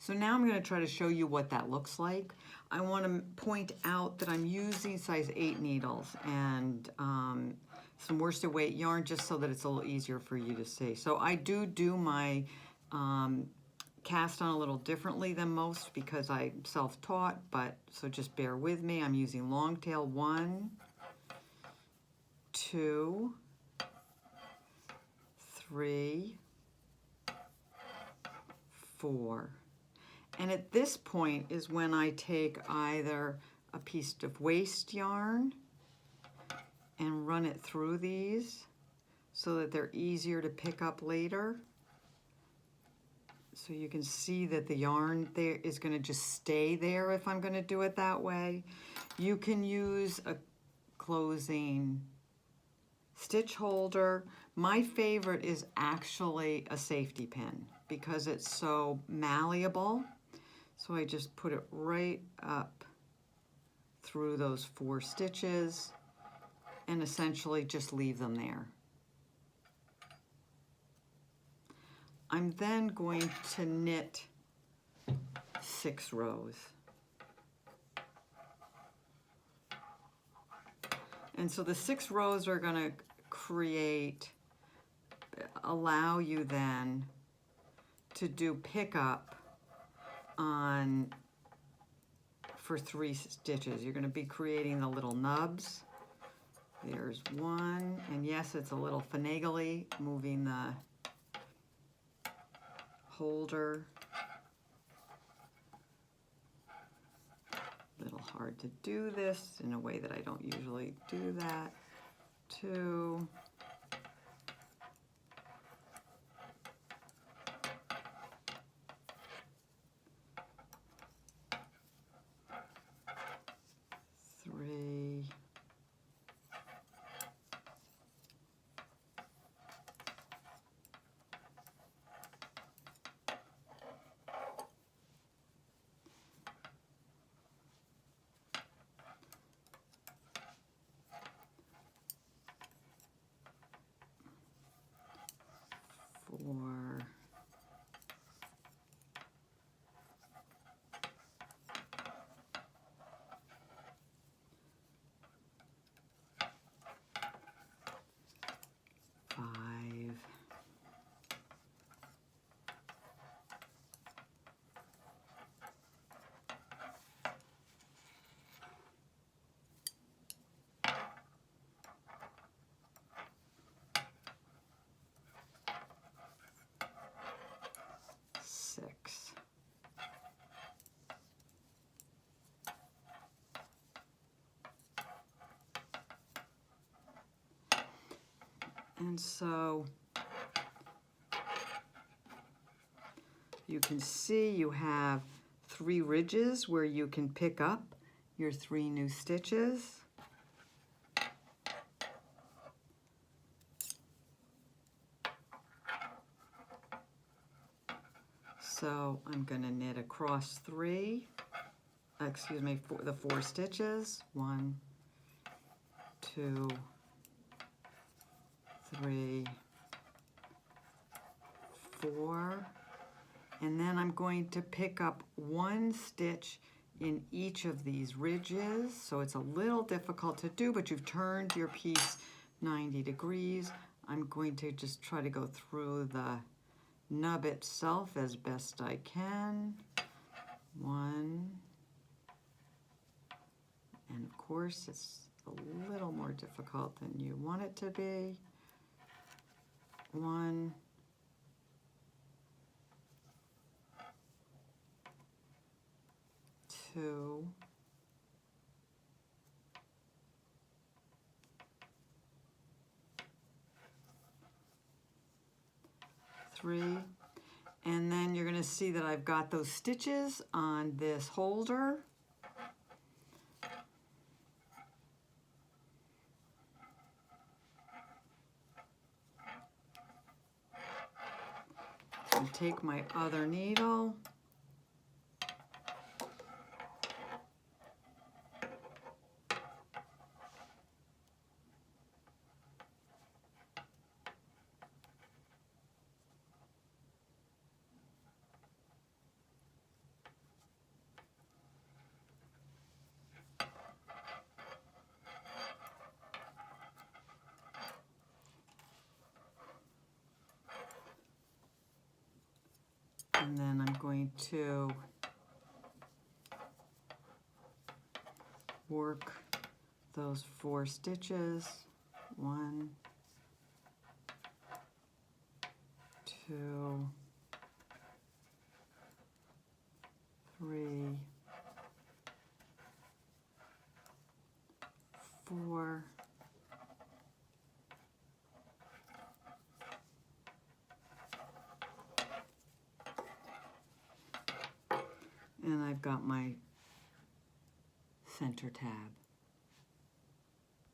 So now I'm going to try to show you what that looks like. I want to point out that I'm using size 8 needles and some worsted weight yarn just so that it's a little easier for you to see. So I do my cast on a little differently than most because I'm self-taught, but so just bear with me. I'm using long tail 1, 2, 3, 4. And at this point is when I take either a piece of waste yarn and run it through these so that they're easier to pick up later. So you can see that the yarn there is going to just stay there if I'm going to do it that way. You can use a closing stitch holder. My favorite is actually a safety pin because it's so malleable. So I just put it right up through those 4 stitches and essentially just leave them there. I'm then going to knit 6 rows. And so the 6 rows are going to allow you then to do pickup for 3 stitches. You're going to be creating the little nubs. There's 1, and yes, it's a little finagly moving the holder. A little hard to do this in a way that I don't usually do that. 2. 3. 4. 5. 6. And so you can see you have 3 ridges where you can pick up your 3 new stitches. So I'm going to knit across 3, the 4 stitches. 1, 2, 3, 4. And then I'm going to pick up 1 stitch in each of these ridges. So it's a little difficult to do, but you've turned your piece 90 degrees. I'm going to just try to go through the nub itself as best I can. 1. And of course, it's a little more difficult than you want it to be. 1. 2. 3. And then you're going to see that I've got those stitches on this holder. So take my other needle. And then I'm going to work those 4 stitches. 1, 2, 3, 4, and I've got my center tab.